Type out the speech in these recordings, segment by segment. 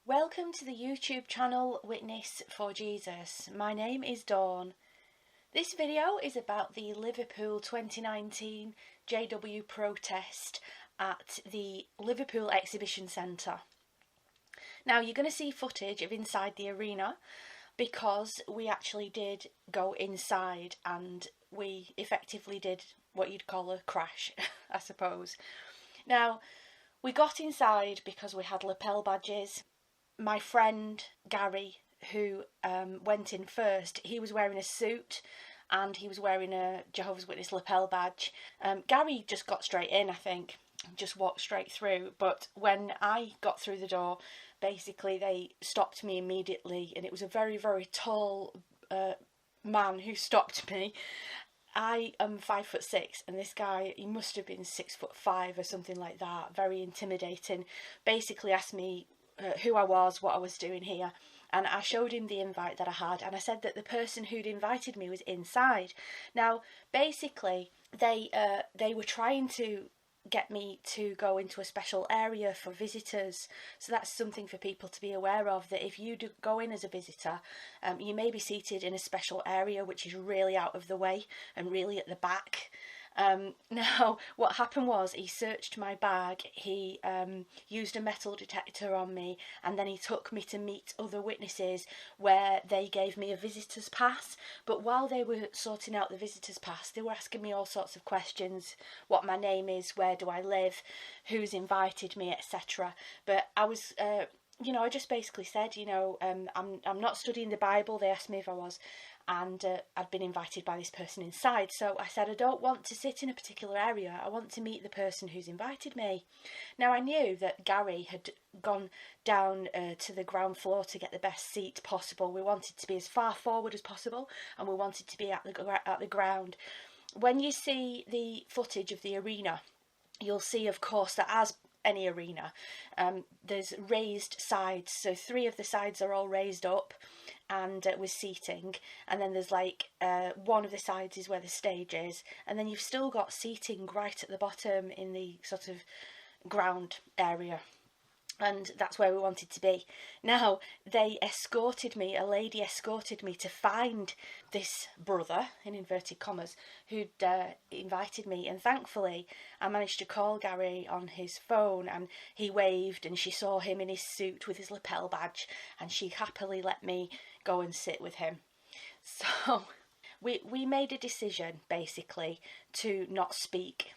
Welcome to the YouTube channel Witness for Jesus. My name is Dawn. This video is about the Liverpool 2019 JW protest at the Liverpool Exhibition Centre. Now you're going to see footage of inside the arena because we actually did go inside and we effectively did what you'd call a crash, I suppose. Now we got inside because we had lapel badges. My friend Gary, who went in first, he was wearing a suit and he was wearing a Jehovah's Witness lapel badge. Gary just got straight in, I think, just walked straight through. But when I got through the door, basically they stopped me immediately, and it was a very, very tall man who stopped me. I am 5'6", and this guy, he must have been 6'5" or something like that, very intimidating. Basically asked me who I was, what I was doing here, and I showed him the invite that I had, and I said that the person who'd invited me was inside. Now basically they were trying to get me to go into a special area for visitors, so that's something for people to be aware of, that if you do go in as a visitor, you may be seated in a special area which is really out of the way and really at the back. Now what happened was he searched my bag, he used a metal detector on me, and then he took me to meet other witnesses where they gave me a visitor's pass. But while they were sorting out the visitor's pass, they were asking me all sorts of questions: what my name is, where do I live, who's invited me, etc. But I was I just basically said, I'm not studying the Bible. They asked me if I was, and I'd been invited by this person inside. So I said, I don't want to sit in a particular area. I want to meet the person who's invited me. Now I knew that Gary had gone down to the ground floor to get the best seat possible. We wanted to be as far forward as possible, and we wanted to be at the ground. When you see the footage of the arena, you'll see, of course, that as any arena, there's raised sides, so 3 of the sides are all raised up and with seating, and then there's one of the sides is where the stage is, and then you've still got seating right at the bottom in the sort of ground area, and that's where we wanted to be. Now a lady escorted me to find this brother, in inverted commas, who'd invited me, and thankfully I managed to call Gary on his phone, and he waved, and she saw him in his suit with his lapel badge, and she happily let me go and sit with him. So we made a decision basically to not speak.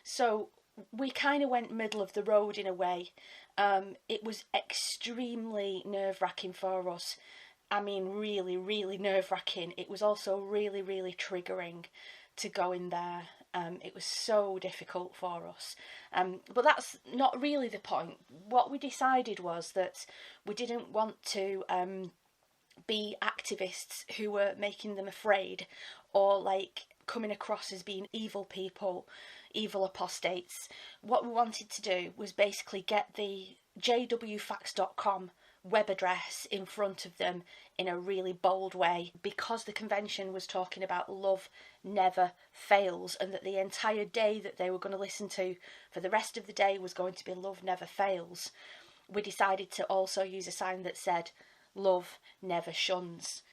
So we kind of went middle of the road in a way. It was extremely nerve-wracking for us. I mean, really, really nerve-wracking. It was also really, really triggering to go in there. It was so difficult for us. But that's not really the point. What we decided was that we didn't want to be activists who were making them afraid, or coming across as being evil people, evil apostates. What we wanted to do was basically get the jwfacts.com web address in front of them in a really bold way, because the convention was talking about love never fails, and that the entire day that they were going to listen to for the rest of the day was going to be love never fails. We decided to also use a sign that said love never shuns.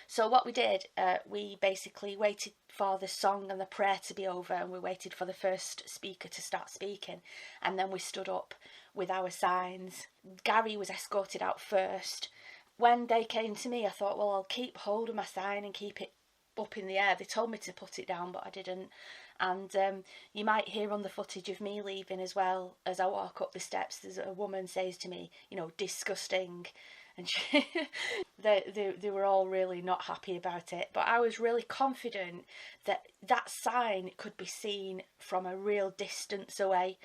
So what we did, we basically waited for the song and the prayer to be over, and we waited for the first speaker to start speaking, and then we stood up with our signs. Gary was escorted out first. When they came to me, I thought, well, I'll keep hold of my sign and keep it up in the air. They told me to put it down, but I didn't. And you might hear on the footage of me leaving as well, as I walk up the steps, there's a woman says to me, disgusting. And they were all really not happy about it. But I was really confident that that sign could be seen from a real distance away,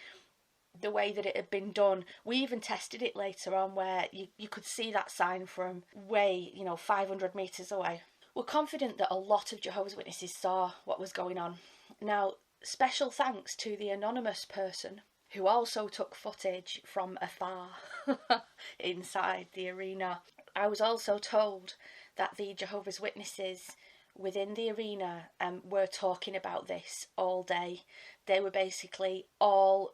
the way that it had been done. We even tested it later on where you could see that sign from way, 500 metres away. We're confident that a lot of Jehovah's Witnesses saw what was going on. Now, special thanks to the anonymous person who also took footage from afar inside the arena. I was also told that the Jehovah's Witnesses within the arena were talking about this all day. They were basically all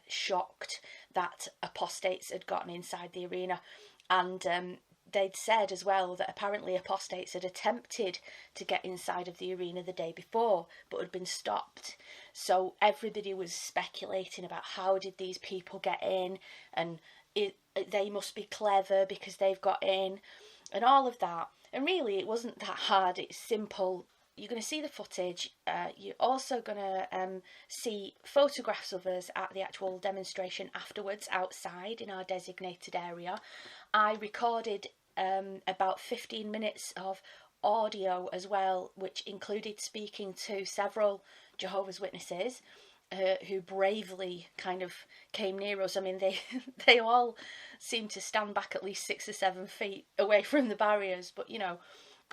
shocked that apostates had gotten inside the arena, and they'd said as well that apparently apostates had attempted to get inside of the arena the day before but had been stopped. So everybody was speculating about how did these people get in, and they must be clever because they've got in, and all of that. And really it wasn't that hard, it's simple. You're going to see the footage. You're also going to see photographs of us at the actual demonstration afterwards outside in our designated area. I recorded about 15 minutes of audio as well, which included speaking to several Jehovah's Witnesses who bravely kind of came near us. I mean, they all seemed to stand back at least 6 or 7 feet away from the barriers, but you know,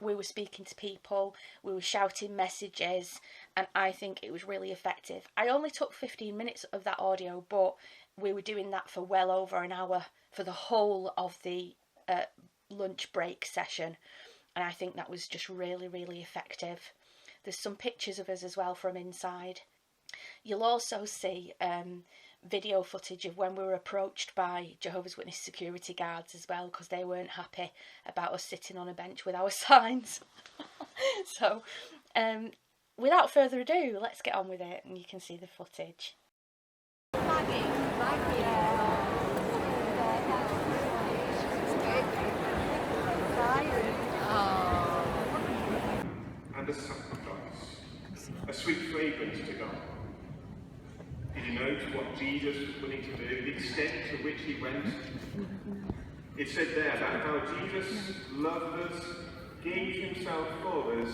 we were speaking to people, we were shouting messages, and I think it was really effective. I only took 15 minutes of that audio, but we were doing that for well over an hour for the whole of the lunch break session, and I think that was just really, really effective. There's some pictures of us as well from inside. You'll also see video footage of when we were approached by Jehovah's Witness security guards as well, because they weren't happy about us sitting on a bench with our signs. So without further ado, let's get on with it and you can see the footage. And a sacrifice, a sweet fragrance to God. Did you note what Jesus was willing to do, the extent to which he went? It said there about how Jesus loved us, gave himself for us,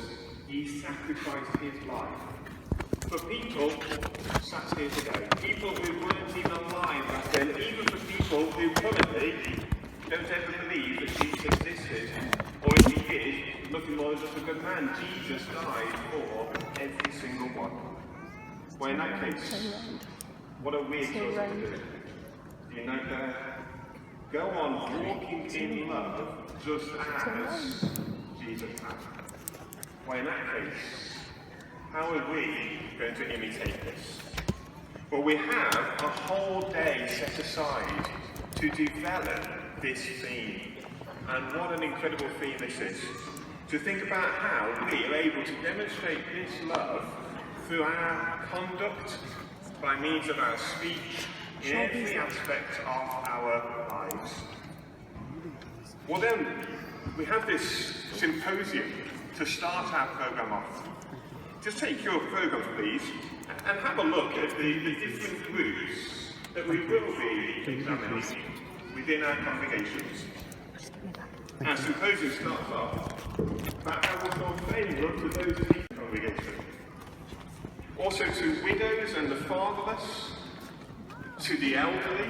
he sacrificed his life. For people sat here today, people who weren't even alive back then, even for people who currently don't ever believe that Jesus existed, or if he did, nothing more than just a good man. Jesus died for every single one. Well, in that case, what a weird choice to do. Do you know that? Go on walking in love just as Jesus had. Well, in that case, how are we going to imitate this? Well, we have a whole day set aside to develop this theme. And what an incredible theme this is. To think about how we are able to demonstrate this love through our conduct, by means of our speech, in every aspect of our lives. Well then, we have this symposium to start our programme off. Just take your programmes, please, and have a look at the different groups that we will be examining within our congregations. Our symposium starts off about how we're more favourable to those in the congregation. Also to widows and the fatherless, to the elderly,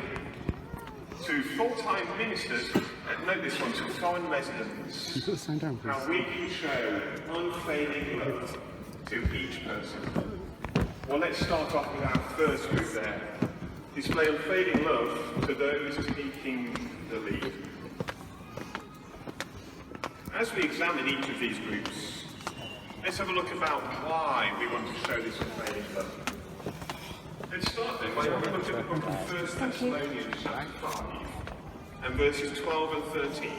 to full-time ministers, and note this one, to foreign residents. How we can show unfailing love to each person. Well, let's start off with our first group there. Display unfailing love to those taking the lead. As we examine each of these groups, let's have a look about why we want to show this unfailing love. Let's start then by having a look at the book of 1 Thessalonians chapter 5 and verses 12 and 13,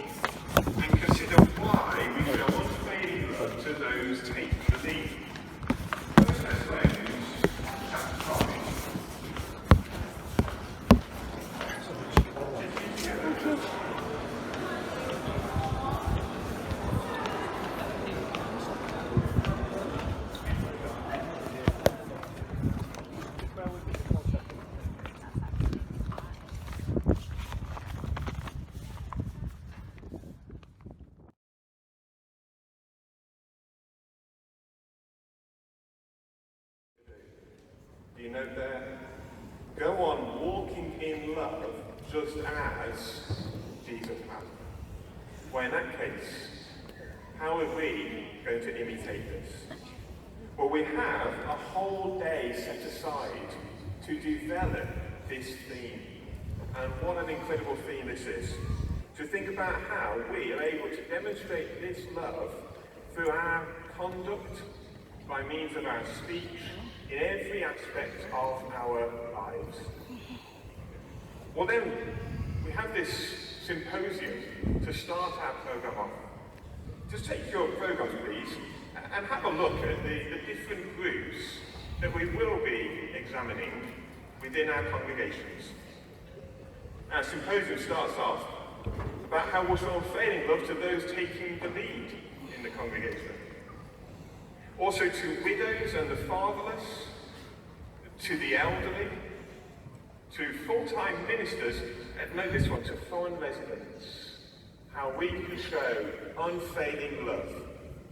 and consider why we show unfailing love to those taking the lead. 1 Thessalonians chapter 5. Do you note there? Go on walking in love just as Jesus had. Well, in that case, how are we going to imitate this? Well, we have a whole day set aside to develop this theme. And what an incredible theme this is. To think about how we are able to demonstrate this love through our conduct, by means of our speech, in every aspect of our lives. Well then, we have this symposium to start our programme off. Just take your programmes, please, and have a look at the different groups that we will be examining within our congregations. Our symposium starts off about how we'll show unfailing love to those taking the lead in the congregation. Also to widows and the fatherless, to the elderly, to full-time ministers, and know this one, to foreign residents. How we can show unfailing love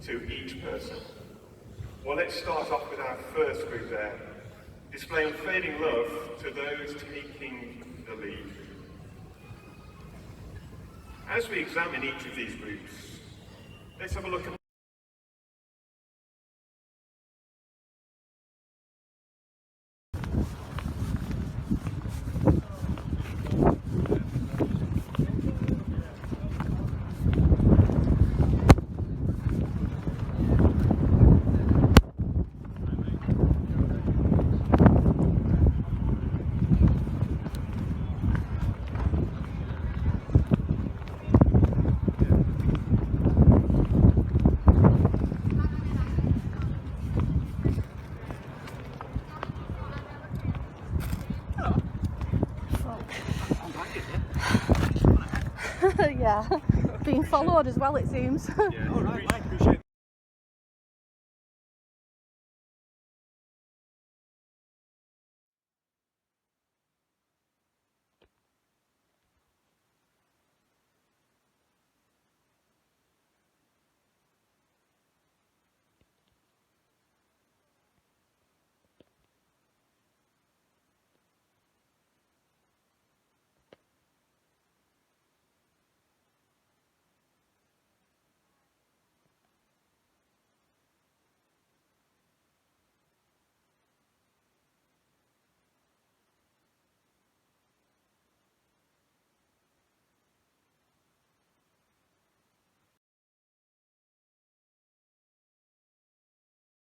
to each person. Well, let's start off with our first group there, displaying unfailing love to those taking the lead. As we examine each of these groups, let's have a look at yeah, being followed as well, it seems. Yeah, all right, I appreciate it.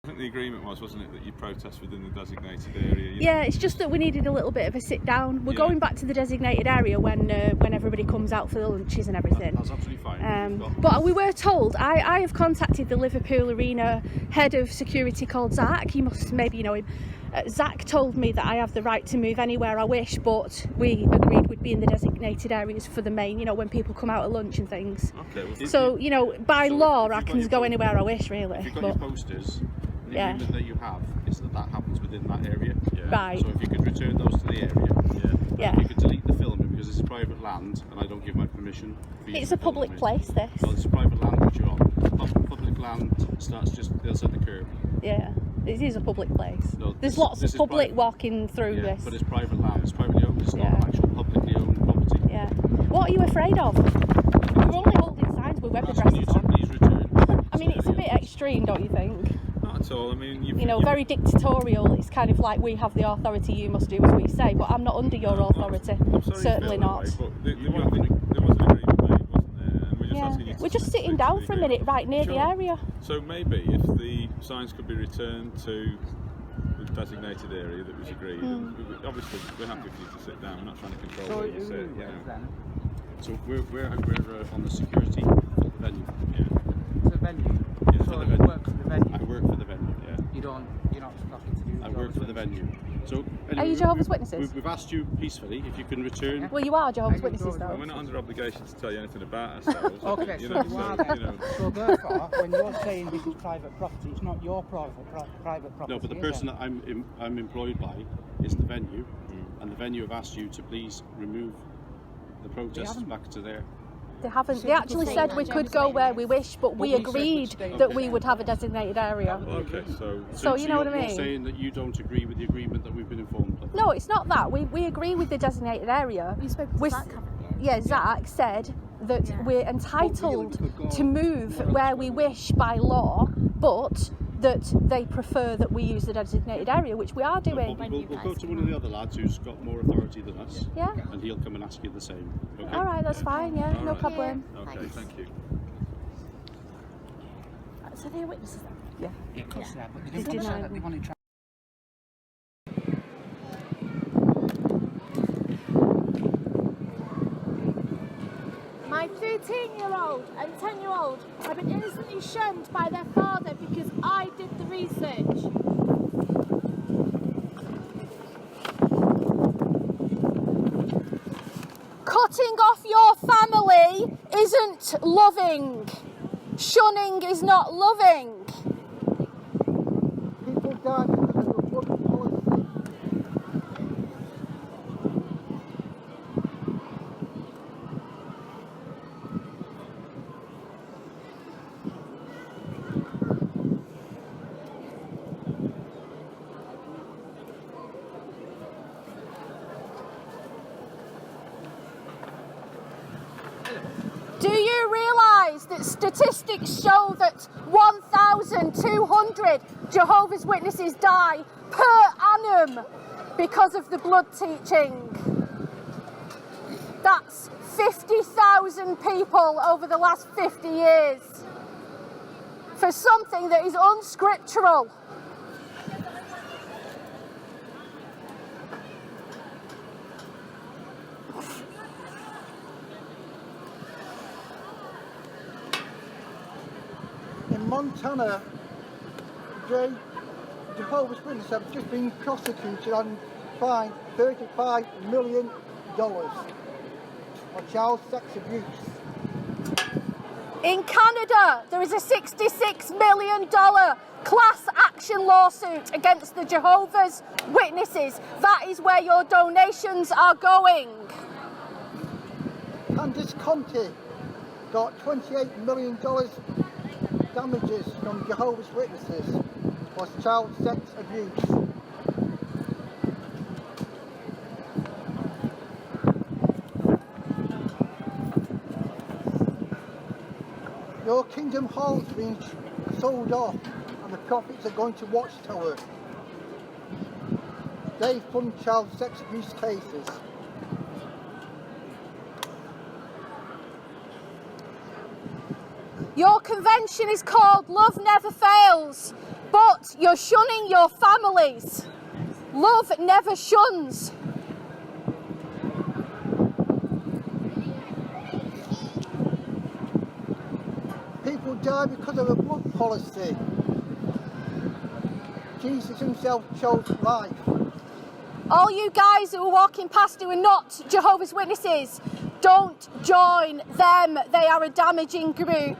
I think the agreement was, wasn't it, that you protest within the designated area? Yeah, it's just that we needed a little bit of a sit down. We're going back to the designated area when everybody comes out for the lunches and everything. That's absolutely fine. But we were told, I have contacted the Liverpool Arena head of security called Zach. You must maybe know him. Zach told me that I have the right to move anywhere I wish, but we agreed we'd be in the designated areas for the main, when people come out at lunch and things. Okay. Well, so, by law, I can go anywhere I wish, really. If you've got your posters, the agreement that you have is that happens within that area. Yeah. Right. So if you could return those to the area, yeah. You could delete the filming because this is private land and I don't give my permission. It's a public place, this. Well, it's private land which you're on. Public land starts just the other side of the curb. Yeah, it is a public place. No, There's lots of public walking through this. But it's private land. It's privately owned. It's not actual publicly owned property. Yeah. What are you afraid of? We're only holding signs with web addresses on. Please return. I mean, it's a bit extreme, don't you think? Not at all. I mean, very dictatorial. It's kind of like we have the authority, you must do as we say, but I'm not under your authority. Certainly not. But there was an agreement made, wasn't there? And we're just asking you to we're just sitting down for a minute right near the area. So maybe if the signs could be returned to the designated area that was agreed, obviously we're happy for you to sit down. We're not trying to control where you sit. So we're on the security for the venue. Yeah. The venue. Yeah, so for the you venue. work for the venue. I work for the venue. Yeah. You're not nothing to do with I work for the venue. So anyway, Are you Jehovah's Witnesses? We've asked you peacefully if you can return. Well, you are Jehovah's Witnesses, though. We're not under obligation to tell you anything about ourselves. Okay, you so know, you are. So therefore, when you're saying this is private property, it's not your private property. No, but the person that I'm employed by is the venue, and the venue have asked you to please remove the protesters back to there. They haven't. They actually said we could go where we wish, but we agreed that we would have a designated area. Okay, so you know what I mean? You're saying that you don't agree with the agreement that we've been informed of? No, it's not that. We agree with the designated area. You spoke to Zach, haven't you? Yeah, Zach said that we're entitled to move where we wish by law, but that they prefer that we use the designated area, which we are doing. We'll go to one of the other lads who's got more authority than us, yeah, and he'll come and ask you the same. Okay? All right, that's fine. Yeah, no problem. Okay, thank you. So they're witnesses then? Yeah, of course they are, but they didn't say that they wanted to. My 13-year-old and 10-year-old have been innocently shunned by their father because I did the research. Cutting off your family isn't loving. Shunning is not loving. People die because of a blood policy. Do you realise that statistics show that 1,200 Jehovah's Witnesses die per annum because of the blood teaching? That's 50,000 people over the last 50 years for something that is unscriptural. In Montana, Jehovah's Witnesses have just been prosecuted and fined $35 million for child sex abuse. In Canada, there is a $66 million class action lawsuit against the Jehovah's Witnesses. That is where your donations are going. Candace Conti got $28 million damages from Jehovah's Witnesses for child sex abuse. Your Kingdom Hall's been sold off and the profits are going to Watchtower. They fund child sex abuse cases. Your convention is called Love Never Fails, but you're shunning your families. Love never shuns. People die because of a blood policy. Jesus himself chose life. All you guys who are walking past who are not Jehovah's Witnesses, don't join them. They are a damaging group.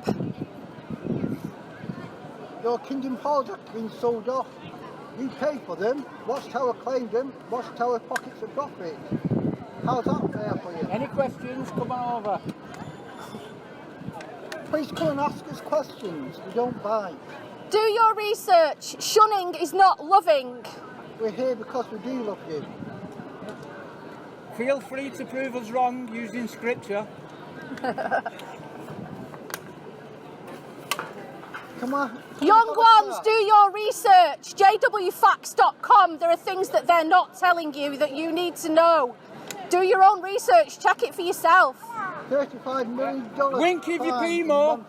Your Kingdom Halls have been sold off. You pay for them. Watchtower claimed them. Watchtower pockets a profit. How's that fair for you? Any questions? Come on over. Please come and ask us questions. We don't bite. Do your research. Shunning is not loving. We're here because we do love you. Feel free to prove us wrong using scripture. Come on. Young ones, do your research. jwfacts.com. There are things that they're not telling you that you need to know. Do your own research. Check it for yourself. $35 million. Wink if you pee more.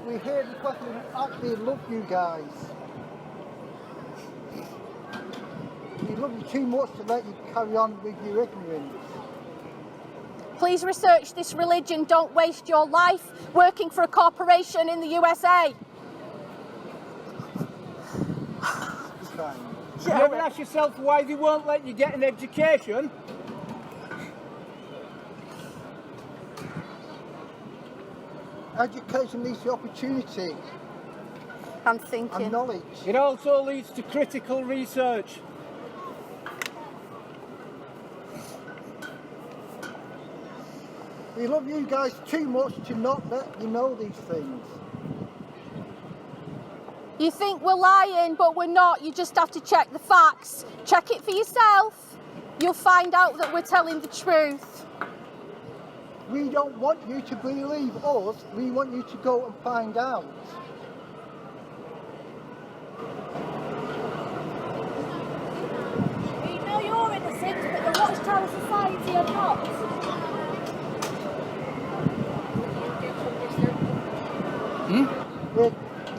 We're here because we actually love you guys. We love you too much to let you carry on with your ignorance. Please research this religion. Don't waste your life working for a corporation in the USA. You ever ask yourself why they won't let you get an education? Education leads to opportunity I'm thinking. and knowledge. It also leads to critical research. We love you guys too much to not let you know these things. You think we're lying, but we're not. You just have to check the facts. Check it for yourself. You'll find out that we're telling the truth. We don't want you to believe us, we want you to go and find out. We know you're innocent, but the Watchtower Society are not.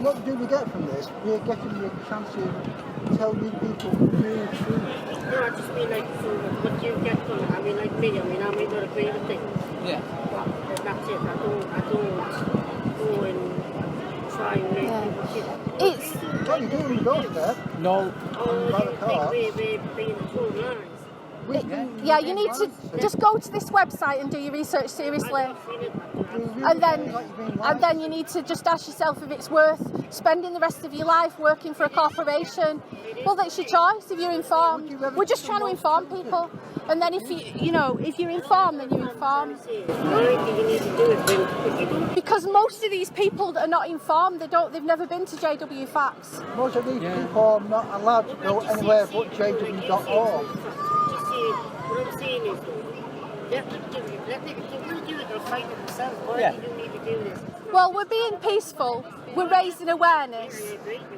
What do we get from this? we're getting the chance to tell you people the real truth. No, I just mean like, so what do you get from it? I mean, like me, I might not agree with things. Yeah. But that's it. I don't go and try and make people shit. It's What are you doing with us there? No. Oh, you think we're being told lies? yeah, you need to just go to this website and do your research seriously. And then you need to just ask yourself if it's worth spending the rest of your life working for a corporation. Well, that's your choice if you're informed. We're just trying to inform people. And then if if you're informed, then you're informed. Why do you need to do it? Because most of these people that are not informed, they've never been to JW Facts. Most of these people are not allowed to go anywhere but jw.org. What I'm saying is, let them do it. Let them do it. They'll fight it themselves. Why do you need to do this? Well, we're being peaceful. We're raising awareness.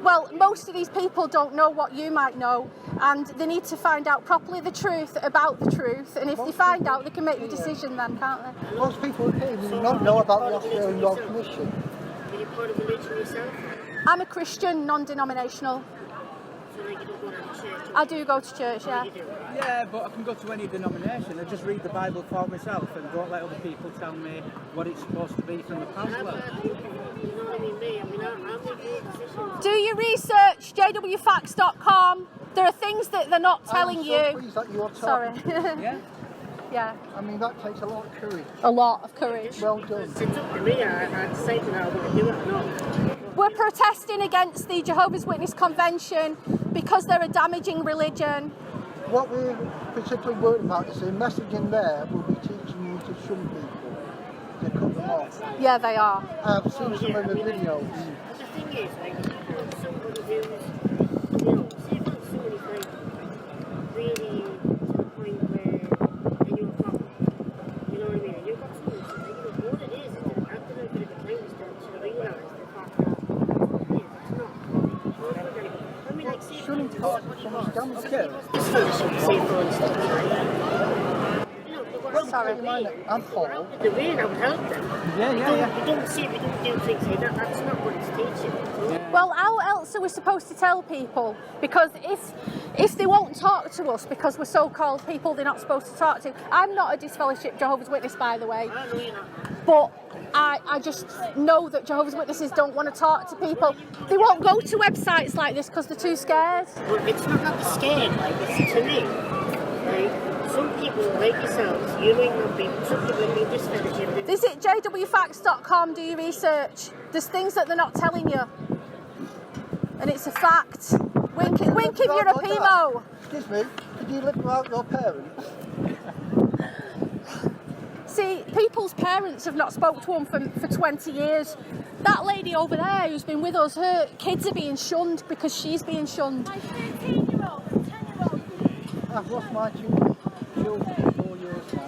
Well, most of these people don't know what you might know, and they need to find out properly the truth about the truth. And if they find out, they can make the decision then, can't they? Most people here do not know about the Australian Royal Commission. Are you part of religion yourself? I'm a Christian, non-denominational. So like you don't go to church? I do go to church, yeah. Yeah, but I can go to any denomination. I just read the Bible for myself and don't let other people tell me what it's supposed to be from the pamphlet. You know what I mean? I'm making decisions. Do your research, jwfacts.com. There are things that they're not telling I'm so you. pleased that you are Sorry. Yeah? Yeah, I mean, that takes a lot of courage. a lot of courage. Well done. It's up to me. I decided I was going to do it or not. We're protesting against the Jehovah's Witness Convention because they're a damaging religion. What we're particularly worried about is the message in there will be teaching you to shun people, to cut them off. Yeah, they are. I've seen some of the videos. But the thing is, like, if you find somebody who's, say if somebody's like really to the point where then you're from, you know what I mean? And you've got someone who's like, what it is that after a bit of a time to realise the fact that it's not. I mean, like, say Shunning people from scams. Okay. say for instance, Sorry. I'm Paul. the rain, I would help them. Yeah. We don't do things like that. That's not what it's teaching. Well, how else are we supposed to tell people? Because if they won't talk to us because we're so-called people they're not supposed to talk to. I'm not a disfellowship Jehovah's Witness, by the way. I know you're not. But I just know that Jehovah's Witnesses don't want to talk to people. They won't go to websites like this because they're too scared. But it's not that scared, like, it's to me. Right? Some people, like yourselves, you might not be, some people need this fellowship. Visit jwfacts.com, do your research. There's things that they're not telling you. And it's a fact. Wink if you're a PMO. Excuse me, could you live without your parents? See, people's parents have not spoke to them for 20 years. That lady over there who's been with us, her kids are being shunned because she's being shunned. My 13-year-old and 10-year-old. I've lost my children for 4 years now.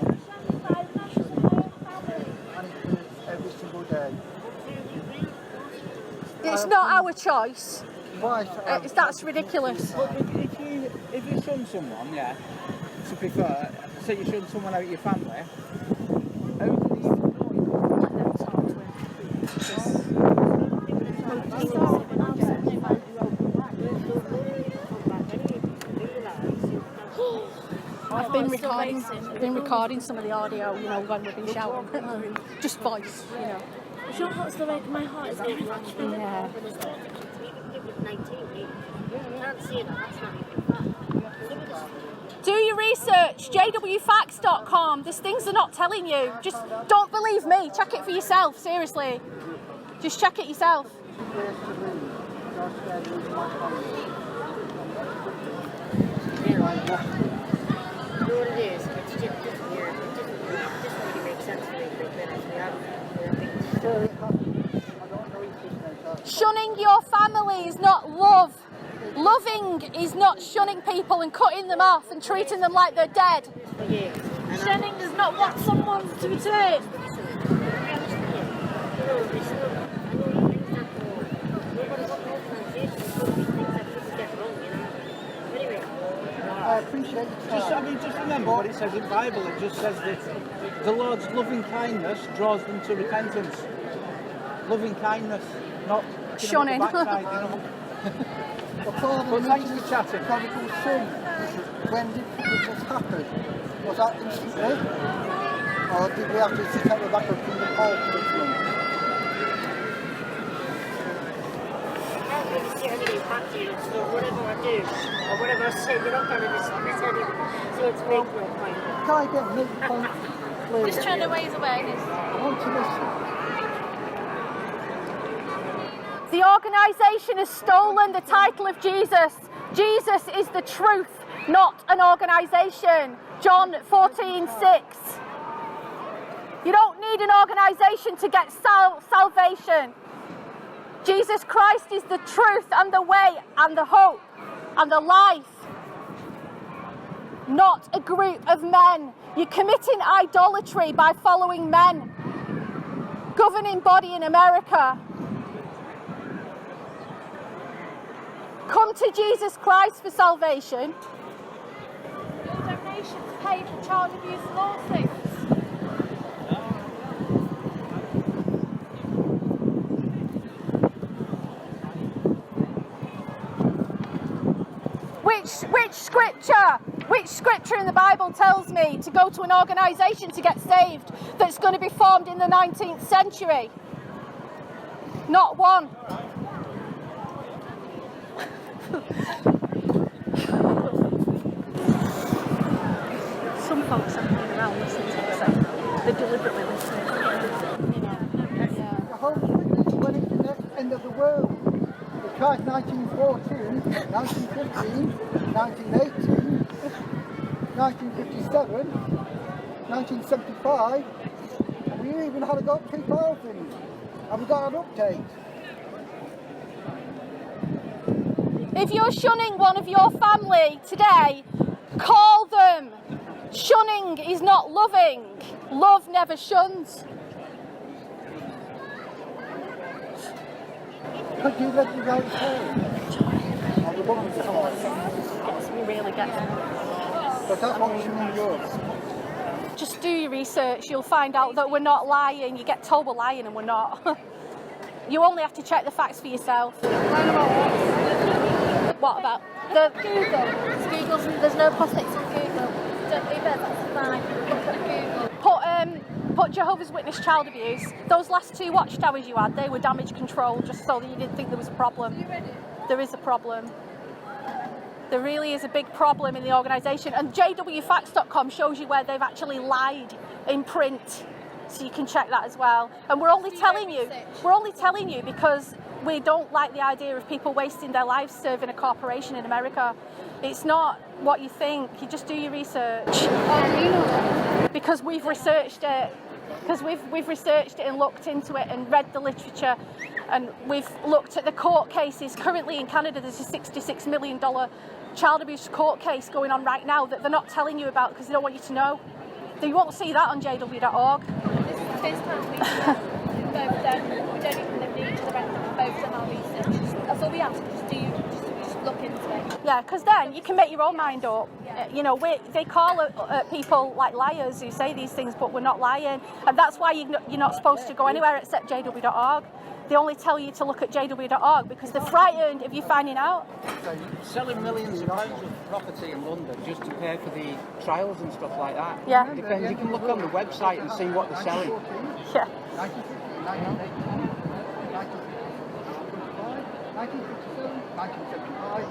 And it hurts every single day. It's not our choice. Why? That's ridiculous. But if you shun someone, yeah, to prefer, say you shun someone out of your family, how do you even I've been recording some of the audio, when we've been shouting. Just voice, Do you know what's the way my heart is going actually? Yeah. Do your research, jwfacts.com. There's things they're not telling you. Just don't believe me. Check it for yourself, seriously. Just check it yourself. You know what it is? It's just weird. It just really makes sense to me. Shunning your family is not love. Loving is not shunning people and cutting them off and treating them like they're dead. Shunning does not want someone to return. I appreciate it. just remember what it says in the Bible. It just says that the Lord's loving kindness draws them to repentance. Loving kindness, not Shunning. the backside, The Father But thanks mentioned for chatting. prodigal son. When did this happen? Was that instantly? Or did we have to take the back up from the Paul curriculum? I can't really see anything back to you, so whatever I do, or whatever I say, you're not going to listen to anyway. So it's make no point. Try again, make the point clear. Just trying to raise awareness. I want to listen. The organisation has stolen the title of Jesus. Jesus is the truth, not an organisation. John 14:6. You don't need an organisation to get salvation. Jesus Christ is the truth and the way and the hope and the life. Not a group of men. You're committing idolatry by following men. Governing body in America. Come to Jesus Christ for salvation. Your donations pay for child abuse lawsuits. Which scripture in the Bible tells me to go to an organisation to get saved that's going to be formed in the 19th century? Not one. Some folks are going around listening to it, so they're deliberately listening. Jehovah's Witnesses, when it's the end of the world. They tried 1914, 1915, 1918, 1957, 1975, and we even had a got 2000. Have we got an update? If you're shunning one of your family today, call them. Shunning is not loving. Love never shuns. Could you let me go home? On the woman's side. Really gets me. But that's what shunning does. Just do your research. You'll find out that we're not lying. You get told we're lying and we're not. You only have to check the facts for yourself. What about? Google. Google's, there's no politics on Google. Don't leave it, that's fine. Look at Google. Put Jehovah's Witness child abuse. Those last 2 watchtowers you had, they were damage control, just so that you didn't think there was a problem. There is a problem. There really is a big problem in the organisation. And jwfacts.com shows you where they've actually lied in print. So you can check that as well. And we're only telling you because we don't like the idea of people wasting their lives serving a corporation in America. It's not what you think. You just do your research. Because we've researched it. Because we've researched it and looked into it and read the literature, and we've looked at the court cases. Currently in Canada there's a $66 million child abuse court case going on right now that they're not telling you about because they don't want you to know. You won't see that on jw.org. This is the first time we both don't even live near each other, and we've both done our research. That's all we ask, just look into it. Yeah, because then you can make your own mind up. Yeah. You know, they call people like liars who say these things, but we're not lying. And that's why you're not supposed to go anywhere except jw.org. They only tell you to look at jw.org because they're frightened of you finding out. Selling millions of pounds of property in London just to pay for the trials and stuff like that. Yeah. It depends. You can look on the website and see what they're selling. Yeah. 1957, 1975,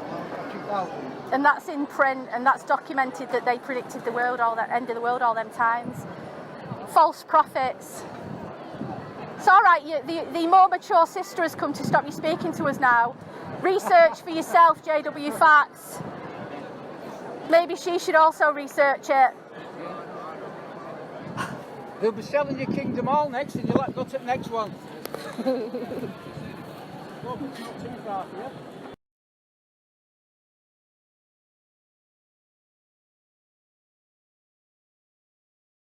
2000. And that's in print, and that's documented that they predicted the world, end of the world, all them times. False prophets. It's all right. The more mature sister has come to stop you speaking to us now. Research for yourself, JW Facts. Maybe she should also research it. They'll be selling your Kingdom All next, and you'll go to the next one. Well, it's not too far for you.